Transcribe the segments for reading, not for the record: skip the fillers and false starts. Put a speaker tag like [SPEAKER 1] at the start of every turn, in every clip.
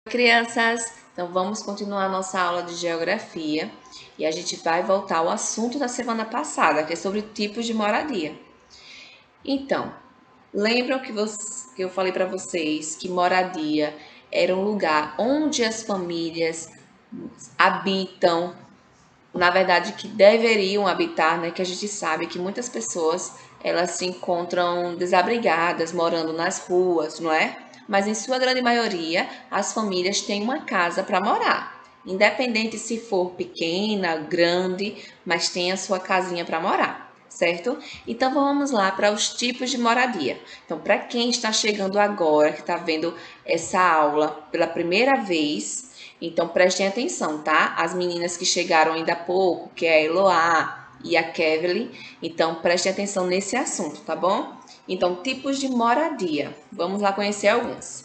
[SPEAKER 1] Crianças, então vamos continuar nossa aula de geografia e a gente vai voltar ao assunto da semana passada, que é sobre tipos de moradia. Então, lembram que eu falei para vocês que moradia era um lugar onde as famílias habitam, na verdade que deveriam habitar, né? Que a gente sabe que muitas pessoas elas se encontram desabrigadas, morando nas ruas, não é? Mas em sua grande maioria, as famílias têm uma casa para morar. Independente se for pequena, grande, mas tem a sua casinha para morar, certo? Então vamos lá para os tipos de moradia. Então, para quem está chegando agora, que está vendo essa aula pela primeira vez, então prestem atenção, tá? As meninas que chegaram ainda há pouco, que é a Eloá e a Kevly, então prestem atenção nesse assunto, tá bom? Então, tipos de moradia. Vamos lá conhecer alguns.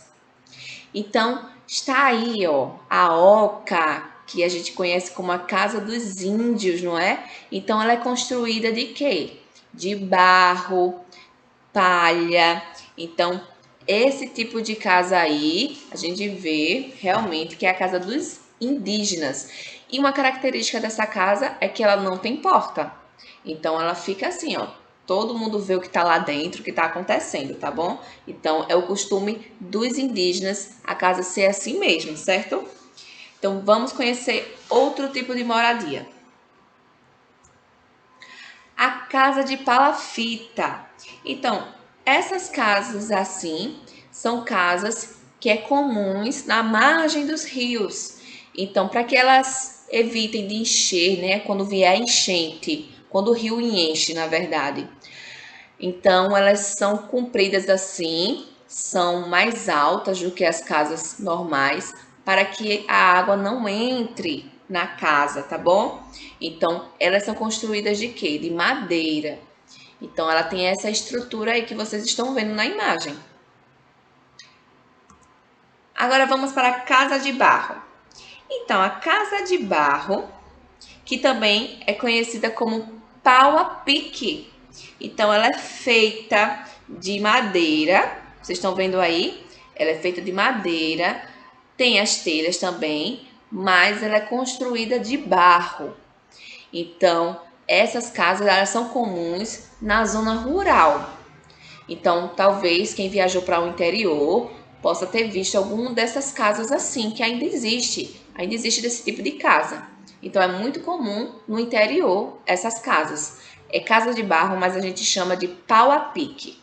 [SPEAKER 1] Então, está aí, ó, a oca, que a gente conhece como a casa dos índios, não é? Então, ela é construída de quê? De barro, palha. Então, esse tipo de casa aí, a gente vê realmente que é a casa dos indígenas. E uma característica dessa casa é que ela não tem porta. Então, ela fica assim, ó. Todo mundo vê o que está lá dentro, o que está acontecendo, tá bom? Então, é o costume dos indígenas a casa ser assim mesmo, certo? Então, vamos conhecer outro tipo de moradia. A casa de palafita. Então, essas casas assim são casas que é comuns na margem dos rios. Então, para que elas evitem de encher, né, quando vier a enchente, quando o rio enche, na verdade. Então, elas são compridas assim, são mais altas do que as casas normais, para que a água não entre na casa, tá bom? Então, elas são construídas de quê? De madeira. Então, ela tem essa estrutura aí que vocês estão vendo na imagem. Agora vamos para a casa de barro. Então, a casa de barro, que também é conhecida como pau a pique. Então, ela é feita de madeira. Vocês estão vendo aí? Ela é feita de madeira. Tem as telhas também, mas ela é construída de barro. Então, essas casas elas são comuns na zona rural. Então, talvez quem viajou para o interior possa ter visto alguma dessas casas assim, que ainda existe desse tipo de casa. Então, é muito comum no interior essas casas. É casa de barro, mas a gente chama de pau a pique.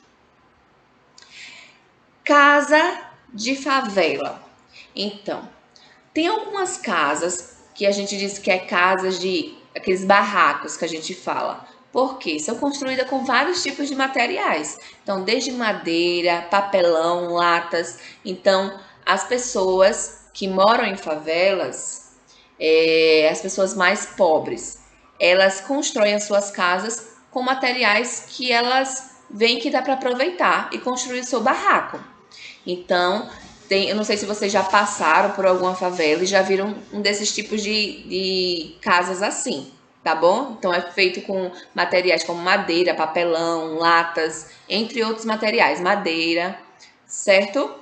[SPEAKER 1] Casa de favela. Então, tem algumas casas que a gente diz que é casas de aqueles barracos que a gente fala. Porque são construídas com vários tipos de materiais. Então, desde madeira, papelão, latas. Então, as pessoas que moram em favelas, as pessoas mais pobres, elas constroem as suas casas com materiais que elas veem que dá para aproveitar e construir o seu barraco. Então, eu não sei se vocês já passaram por alguma favela e já viram um desses tipos de casas assim, tá bom? Então, é feito com materiais como madeira, papelão, latas, entre outros materiais, madeira, certo?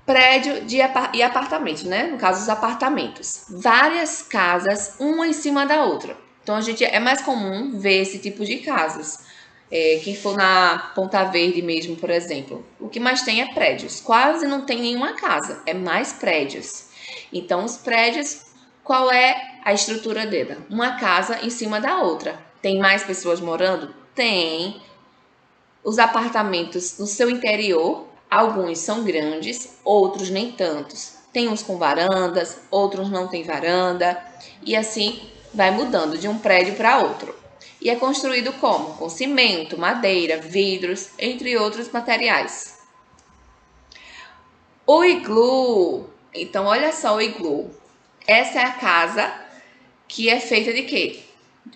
[SPEAKER 1] Prédio e apartamento, né? No caso, os apartamentos. Várias casas, uma em cima da outra. Então, é mais comum ver esse tipo de casas. Quem for na Ponta Verde mesmo, por exemplo, o que mais tem é prédios. Quase não tem nenhuma casa, é mais prédios. Então, os prédios, qual é a estrutura dele? Uma casa em cima da outra. Tem mais pessoas morando? Tem. Os apartamentos no seu interior, alguns são grandes, outros nem tantos. Tem uns com varandas, outros não têm varanda, e assim vai mudando de um prédio para outro. E é construído como? Com cimento, madeira, vidros, entre outros materiais. O iglu. Então, olha só o iglu. Essa é a casa que é feita de quê?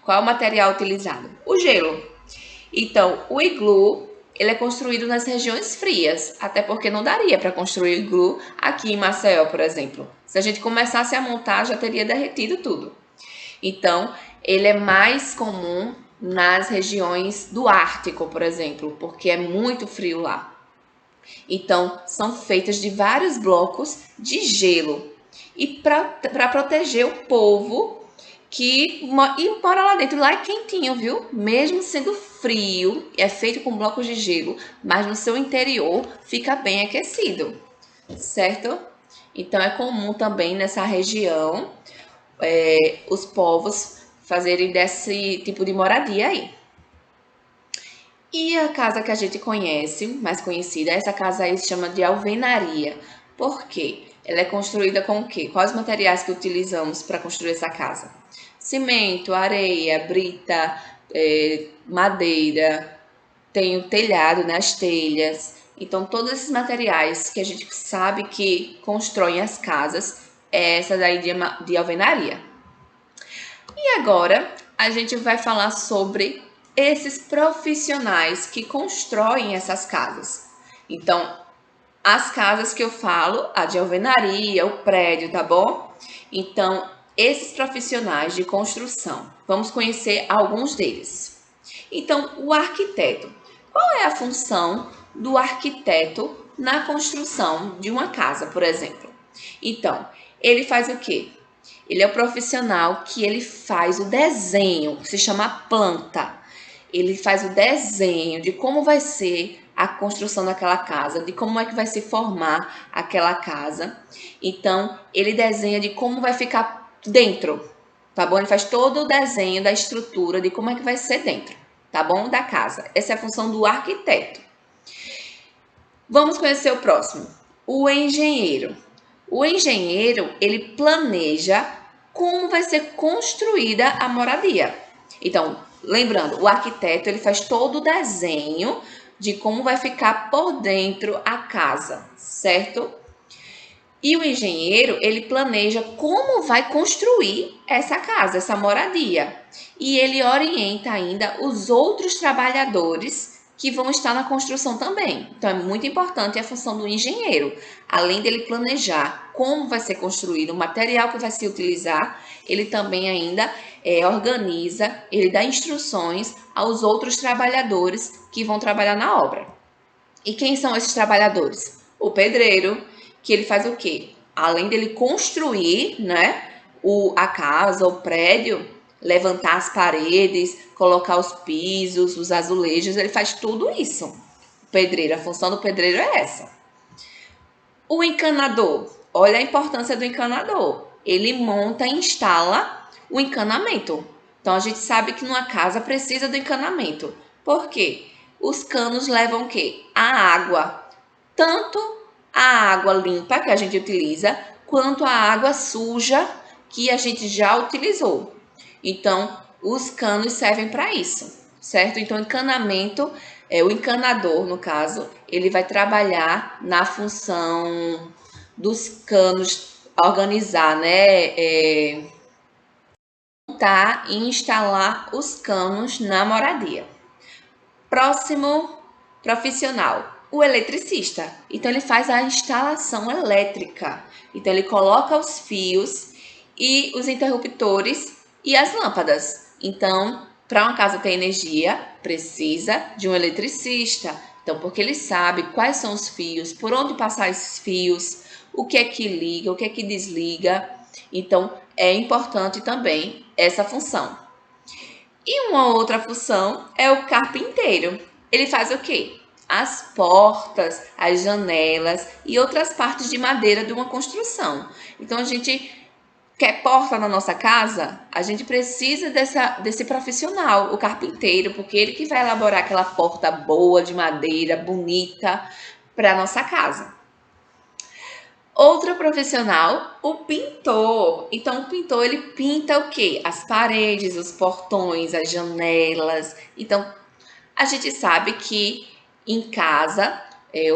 [SPEAKER 1] Qual é o material utilizado? O gelo. Então, o iglu, ele é construído nas regiões frias, até porque não daria para construir iglu aqui em Maceió, por exemplo. Se a gente começasse a montar, já teria derretido tudo. Então, ele é mais comum nas regiões do Ártico, por exemplo, porque é muito frio lá. Então, são feitas de vários blocos de gelo. E para proteger o povo que mora lá dentro. Lá é quentinho, viu? Mesmo sendo frio, é feito com blocos de gelo, mas no seu interior fica bem aquecido, certo? Então, é comum também nessa região os povos fazerem desse tipo de moradia aí. E a casa que a gente conhece, mais conhecida, essa casa aí se chama de alvenaria. Por quê? Ela é construída com o quê? Quais materiais que utilizamos para construir essa casa? Cimento, areia, brita, madeira, tem o telhado, né, as telhas. Então, todos esses materiais que a gente sabe que constroem as casas, é essa daí de alvenaria. E agora a gente vai falar sobre esses profissionais que constroem essas casas. Então, as casas que eu falo, a de alvenaria, o prédio, tá bom? Então, esses profissionais de construção, vamos conhecer alguns deles. Então, o arquiteto. Qual é a função do arquiteto na construção de uma casa, por exemplo? Então, ele faz o quê? Ele é o profissional que ele faz o desenho, que se chama planta. Ele faz o desenho de como vai ser a construção daquela casa, de como é que vai se formar aquela casa. Então, ele desenha de como vai ficar dentro, tá bom? Ele faz todo o desenho da estrutura de como é que vai ser dentro, tá bom? Da casa. Essa é a função do arquiteto. Vamos conhecer o próximo, o engenheiro. O engenheiro, ele planeja como vai ser construída a moradia. Então, lembrando, o arquiteto, ele faz todo o desenho de como vai ficar por dentro a casa, certo? E o engenheiro, ele planeja como vai construir essa casa, essa moradia. E ele orienta ainda os outros trabalhadores que vão estar na construção também. Então, é muito importante a função do engenheiro. Além dele planejar como vai ser construído, o material que vai se utilizar, ele também ainda organiza, ele dá instruções aos outros trabalhadores que vão trabalhar na obra. E quem são esses trabalhadores? O pedreiro, que ele faz o quê? Além dele construir, né, a casa, o prédio, levantar as paredes, colocar os pisos, os azulejos, ele faz tudo isso. O pedreiro, a função do pedreiro é essa. O encanador, olha a importância do encanador. Ele monta e instala o encanamento. Então a gente sabe que numa casa precisa do encanamento. Por quê? Os canos levam o quê? A água. Tanto a água limpa que a gente utiliza, quanto a água suja que a gente já utilizou. Então, os canos servem para isso, certo? Então, encanamento, o encanador, no caso, ele vai trabalhar na função dos canos, organizar, né? Montar e instalar os canos na moradia. Próximo profissional, o eletricista. Então, ele faz a instalação elétrica. Então, ele coloca os fios e os interruptores e as lâmpadas. Então, para uma casa ter energia, precisa de um eletricista. Então, porque ele sabe quais são os fios, por onde passar esses fios, o que é que liga, o que é que desliga. Então, é importante também essa função. E uma outra função é o carpinteiro. Ele faz o quê? As portas, as janelas e outras partes de madeira de uma construção. Então, a gente quer porta na nossa casa, a gente precisa desse profissional, o carpinteiro, porque ele que vai elaborar aquela porta boa, de madeira, bonita, para a nossa casa. Outro profissional, o pintor. Então, o pintor, ele pinta o quê? As paredes, os portões, as janelas. Então, a gente sabe que em casa,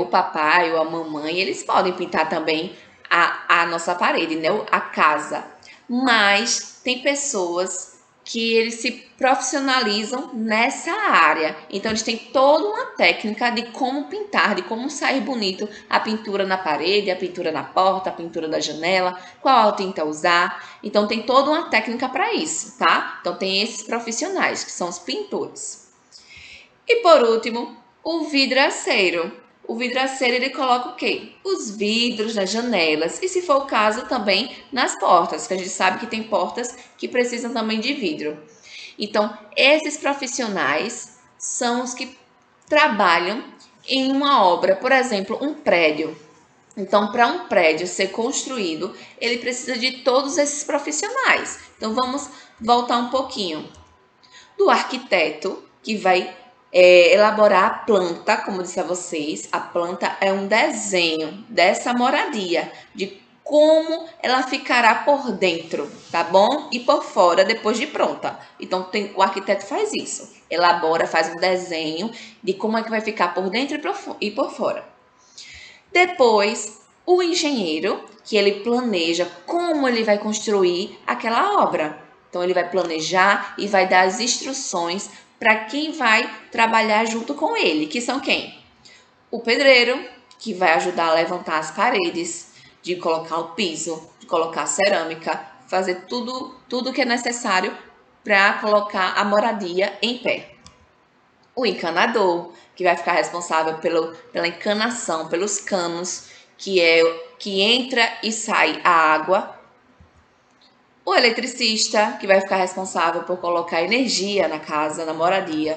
[SPEAKER 1] o papai ou a mamãe, eles podem pintar também a nossa parede, né? A casa. Mas tem pessoas que eles se profissionalizam nessa área. Então, eles têm toda uma técnica de como pintar, de como sair bonito a pintura na parede, a pintura na porta, a pintura da janela, qual tinta usar. Então, tem toda uma técnica para isso, tá? Então, tem esses profissionais, que são os pintores. E por último, o vidraceiro. O vidraceiro, ele coloca o quê? Os vidros nas janelas e, se for o caso, também nas portas, que a gente sabe que tem portas que precisam também de vidro. Então, esses profissionais são os que trabalham em uma obra, por exemplo, um prédio. Então, para um prédio ser construído, ele precisa de todos esses profissionais. Então, vamos voltar um pouquinho do arquiteto que vai elaborar a planta, como disse a vocês. A planta é um desenho dessa moradia, de como ela ficará por dentro, tá bom? E por fora depois de pronta. Então o arquiteto faz isso, elabora, faz um desenho de como é que vai ficar por dentro e por fora. Depois, o engenheiro, que ele planeja como ele vai construir aquela obra. Então, ele vai planejar e vai dar as instruções para quem vai trabalhar junto com ele, que são quem? O pedreiro, que vai ajudar a levantar as paredes, de colocar o piso, de colocar a cerâmica, fazer tudo que é necessário para colocar a moradia em pé. O encanador, que vai ficar responsável pela encanação, pelos canos, que entra e sai a água. O eletricista, que vai ficar responsável por colocar energia na casa, na moradia.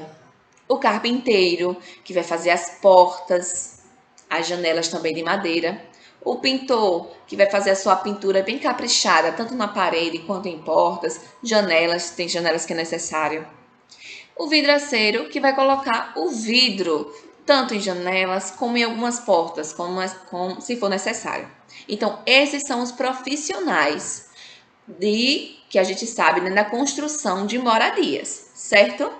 [SPEAKER 1] O carpinteiro, que vai fazer as portas, as janelas também de madeira. O pintor, que vai fazer a sua pintura bem caprichada, tanto na parede quanto em portas, janelas, tem janelas que é necessário. O vidraceiro, que vai colocar o vidro tanto em janelas como em algumas portas, como se for necessário. Então, esses são os profissionais que a gente sabe, né, da construção de moradias, certo?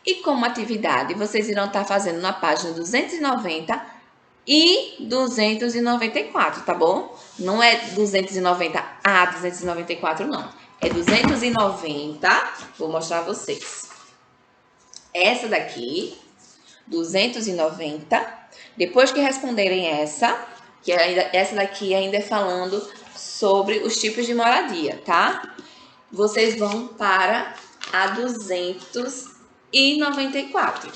[SPEAKER 1] E como atividade, vocês irão estar fazendo na página 290 e 294, tá bom? Não é 290 a 294, não. É 290, vou mostrar a vocês. Essa daqui, 290. Depois que responderem essa, essa daqui ainda é falando sobre os tipos de moradia, tá? Vocês vão para a 294,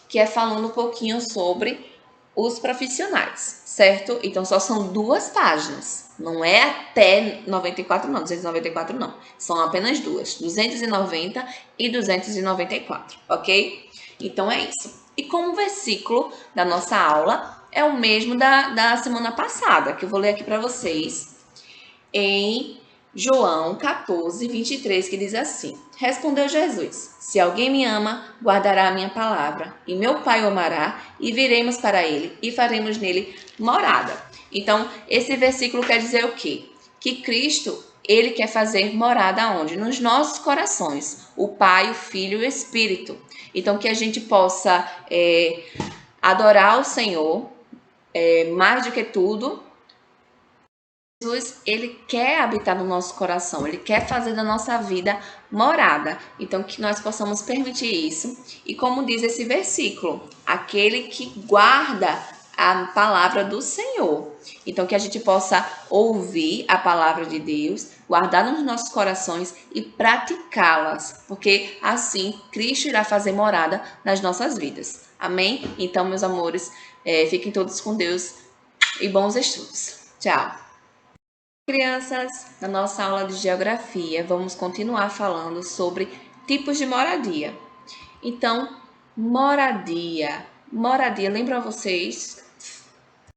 [SPEAKER 1] que é falando um pouquinho sobre os profissionais, certo? Então só são 2 páginas. Não é até 94 não, 294 não. São apenas 2, 290 e 294, ok? Então é isso. E como o versículo da nossa aula é o mesmo da semana passada, que eu vou ler aqui para vocês, em João 14, 23, que diz assim: Respondeu Jesus: Se alguém me ama, guardará a minha palavra, e meu Pai o amará, e viremos para ele, e faremos nele morada. Então, esse versículo quer dizer o quê? Que Cristo, ele quer fazer morada onde? Nos nossos corações. O Pai, o Filho e o Espírito. Então, que a gente possa adorar o Senhor mais do que tudo. Jesus, ele quer habitar no nosso coração, ele quer fazer da nossa vida morada. Então, que nós possamos permitir isso. E como diz esse versículo, aquele que guarda a palavra do Senhor. Então, que a gente possa ouvir a palavra de Deus, guardar nos nossos corações e praticá-las, porque assim Cristo irá fazer morada nas nossas vidas. Amém? Então, meus amores, fiquem todos com Deus e bons estudos. Tchau! Crianças, na nossa aula de geografia, vamos continuar falando sobre tipos de moradia. Então, moradia. Moradia, lembram vocês